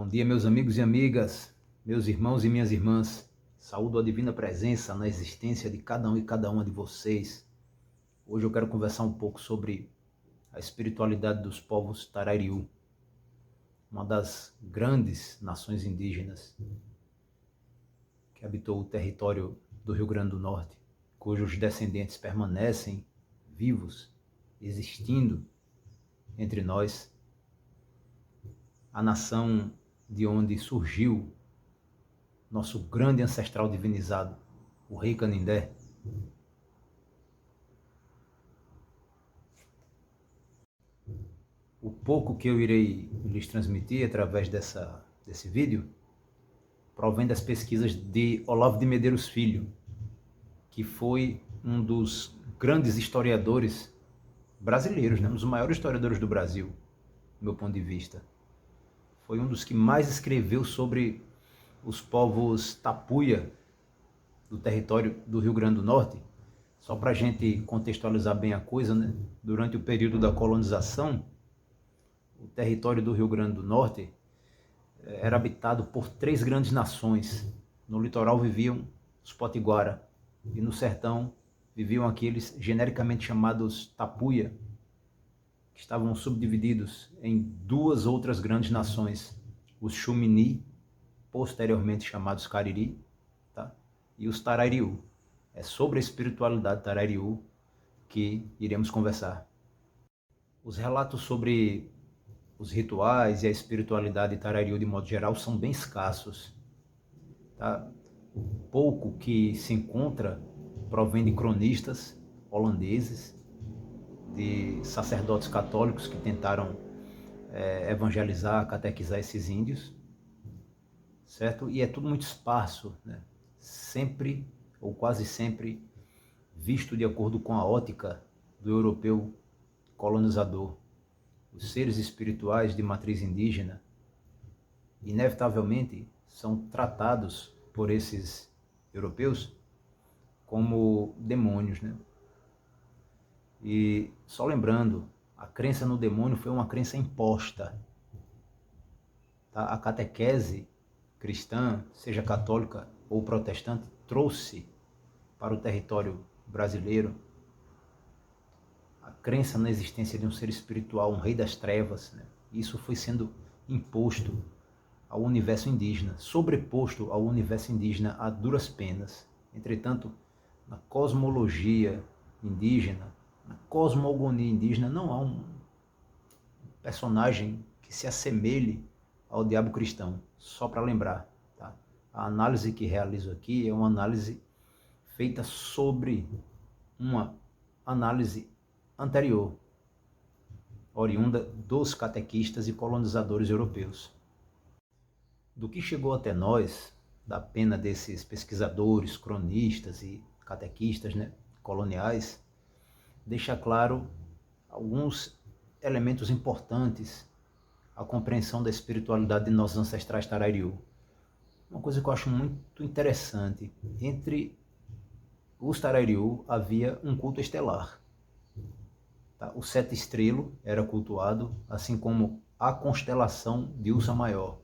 Bom dia, meus amigos e amigas, meus irmãos e minhas irmãs. Saúdo a divina presença na existência de cada um e cada uma de vocês. Hoje eu quero conversar um pouco sobre a espiritualidade dos povos Tarariú, uma das grandes nações indígenas que habitou o território do Rio Grande do Norte, cujos descendentes permanecem vivos, existindo entre nós. A nação de onde surgiu nosso grande ancestral divinizado, o Rei Canindé. O pouco que eu irei lhes transmitir através desse vídeo provém das pesquisas de Olavo de Medeiros Filho, que foi um dos grandes historiadores brasileiros, um dos maiores historiadores do Brasil, do meu ponto de vista. Foi um dos que mais escreveu sobre os povos Tapuia do território do Rio Grande do Norte. Só para a gente contextualizar bem a coisa, durante o período da colonização, o território do Rio Grande do Norte era habitado por 3 grandes nações. No litoral viviam os Potiguara e no sertão viviam aqueles genericamente chamados Tapuia, que estavam subdivididos em 2 outras grandes nações, os Xumini, posteriormente chamados Cariri, tá? E os Tarariú. É sobre a espiritualidade Tarariú que iremos conversar. Os relatos sobre os rituais e a espiritualidade Tarariú de modo geral são bem escassos, tá? O pouco que se encontra provém de cronistas holandeses, de sacerdotes católicos que tentaram evangelizar, catequizar esses índios, certo? E é tudo muito esparso, sempre ou quase sempre visto de acordo com a ótica do europeu colonizador. Os seres espirituais de matriz indígena, inevitavelmente, são tratados por esses europeus como demônios, E só lembrando, a crença no demônio foi uma crença imposta. Tá? A catequese cristã, seja católica ou protestante, trouxe para o território brasileiro a crença na existência de um ser espiritual, um rei das trevas. Isso foi sendo imposto ao universo indígena, sobreposto ao universo indígena a duras penas. Entretanto, na cosmologia indígena, na cosmogonia indígena, não há um personagem que se assemelhe ao diabo cristão. Só para lembrar, tá? A análise que realizo aqui é uma análise feita sobre uma análise anterior, oriunda dos catequistas e colonizadores europeus. Do que chegou até nós, da pena desses pesquisadores, cronistas e catequistas coloniais, deixa claro alguns elementos importantes à compreensão da espiritualidade de nossos ancestrais Tarariú. Uma coisa que eu acho muito interessante, entre os Tarariú havia um culto estelar. Tá? O 7 estrelo era cultuado, assim como a constelação de Ursa Maior.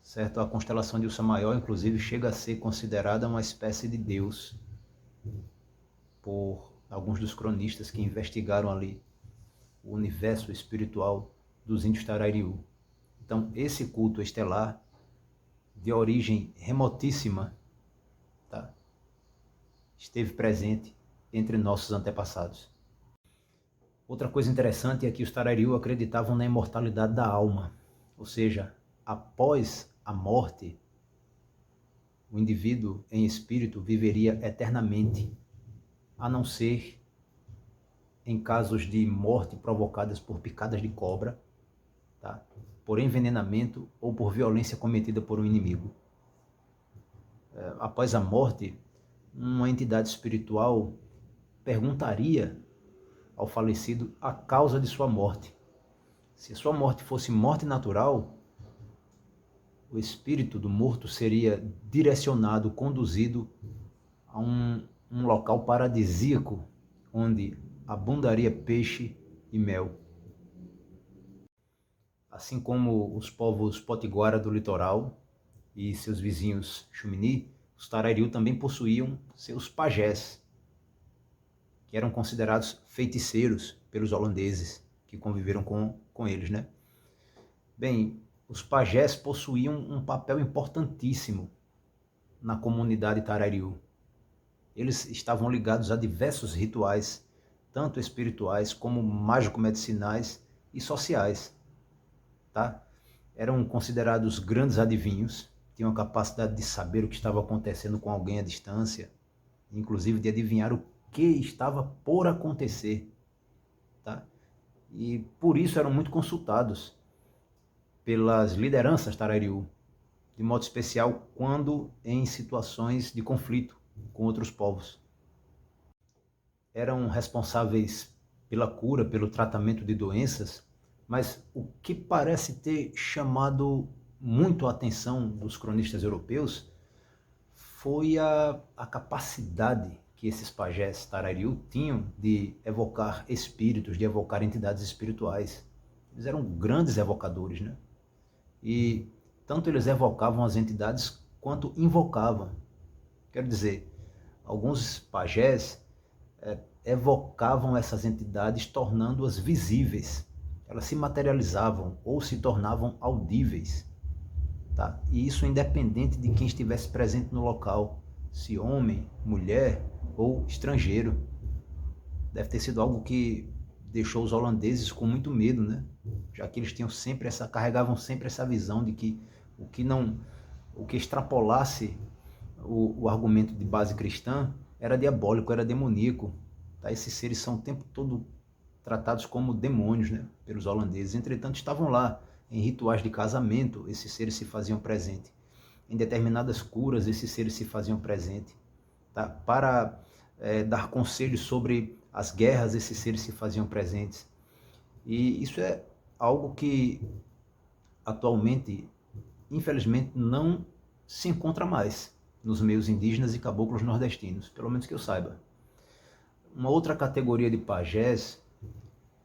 Certo? A constelação de Ursa Maior, inclusive, chega a ser considerada uma espécie de deus por alguns dos cronistas que investigaram ali o universo espiritual dos índios Tarariú. Então, esse culto estelar, de origem remotíssima, tá? Esteve presente entre nossos antepassados. Outra coisa interessante é que os Tarariú acreditavam na imortalidade da alma, ou seja, após a morte, o indivíduo em espírito viveria eternamente, a não ser em casos de morte provocadas por picadas de cobra, tá? Por envenenamento ou por violência cometida por um inimigo. Após a morte, uma entidade espiritual perguntaria ao falecido a causa de sua morte. Se sua morte fosse morte natural, o espírito do morto seria direcionado, conduzido a um local paradisíaco, onde abundaria peixe e mel. assim como os povos potiguara do litoral e seus vizinhos Xumini, os Tarariu também possuíam seus pajés, que eram considerados feiticeiros pelos holandeses que conviveram com eles, né? Bem, os pajés possuíam um papel importantíssimo na comunidade Tarariu. Eles estavam ligados a diversos rituais, tanto espirituais como mágico-medicinais e sociais, tá? Eram considerados grandes adivinhos, tinham a capacidade de saber o que estava acontecendo com alguém à distância, inclusive de adivinhar o que estava por acontecer, tá? E por isso eram muito consultados pelas lideranças Tarariu, de modo especial quando em situações de conflito com outros povos. Eram responsáveis pela cura, pelo tratamento de doenças, mas o que parece ter chamado muito a atenção dos cronistas europeus foi a capacidade que esses pajés Tarariu tinham de evocar espíritos, de evocar entidades espirituais. Eles eram grandes evocadores, né? E tanto eles evocavam as entidades quanto invocavam. Quero dizer, alguns pajés evocavam essas entidades, tornando-as visíveis. Elas se materializavam ou se tornavam audíveis. Tá? E isso independente de quem estivesse presente no local, se homem, mulher ou estrangeiro. Deve ter sido algo que deixou os holandeses com muito medo, né? Já que eles tinham sempre carregavam sempre essa visão de que o que extrapolasse o argumento de base cristã era diabólico, era demoníaco. Tá? Esses seres são o tempo todo tratados como demônios, né? Pelos holandeses. Entretanto, estavam lá em rituais de casamento, esses seres se faziam presente. Em determinadas curas, esses seres se faziam presente. Tá? Para dar conselhos sobre as guerras, esses seres se faziam presentes. E isso é algo que atualmente, infelizmente, não se encontra mais nos meios indígenas e caboclos nordestinos, pelo menos que eu saiba. Uma outra categoria de pajés,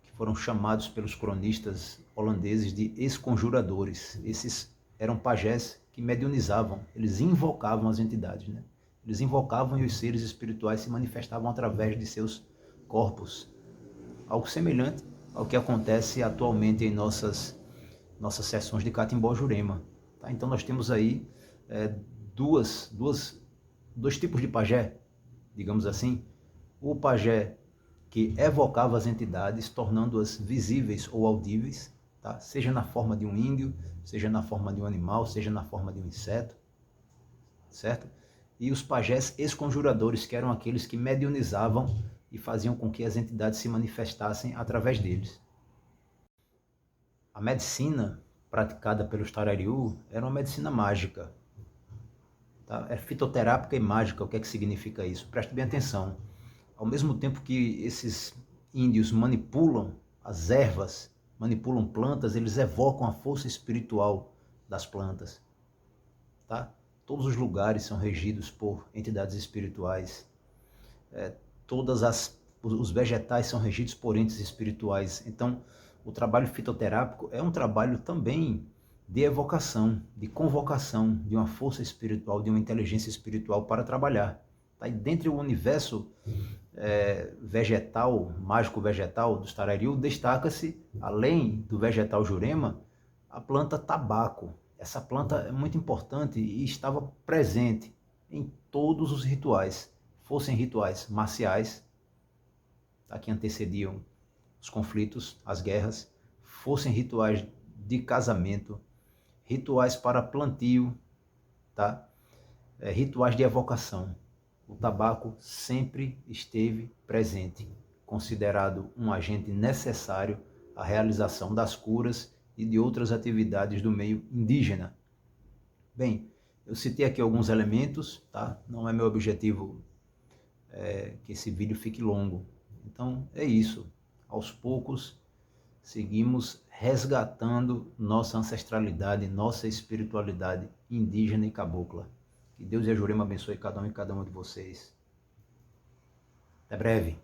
que foram chamados pelos cronistas holandeses de esconjuradores. Esses eram pajés que mediunizavam, eles invocavam as entidades, né? Eles invocavam e os seres espirituais se manifestavam através de seus corpos. Algo semelhante ao que acontece atualmente em nossas sessões de Catimbó Jurema. Tá? Então nós temos aí dois tipos de pajé, digamos assim. O pajé que evocava as entidades, tornando-as visíveis ou audíveis, tá? Seja na forma de um índio, seja na forma de um animal, seja na forma de um inseto, certo? E os pajés esconjuradores, que eram aqueles que mediunizavam e faziam com que as entidades se manifestassem através deles. A medicina praticada pelos Tarariu era uma medicina mágica. Tá? É fitoterápica e mágica. O que é que significa isso? Preste bem atenção. Ao mesmo tempo que esses índios manipulam as ervas, manipulam plantas, eles evocam a força espiritual das plantas. Tá? Todos os lugares são regidos por entidades espirituais. Os vegetais são regidos por entes espirituais. Então, o trabalho fitoterápico é um trabalho também de evocação, de convocação de uma força espiritual, de uma inteligência espiritual para trabalhar. Tá? E dentro do universo vegetal, mágico vegetal dos Tarariu, destaca-se, além do vegetal Jurema, a planta tabaco. Essa planta é muito importante e estava presente em todos os rituais, fossem rituais marciais, tá, que antecediam os conflitos, as guerras, fossem rituais de casamento, rituais para plantio, tá? Rituais de evocação. O tabaco sempre esteve presente, considerado um agente necessário à realização das curas e de outras atividades do meio indígena. Bem, eu citei aqui alguns elementos, tá? Não é meu objetivo que esse vídeo fique longo. Então é isso. Aos poucos seguimos resgatando nossa ancestralidade, nossa espiritualidade indígena e cabocla. Que Deus e a Jurema abençoe cada um e cada uma de vocês. Até breve.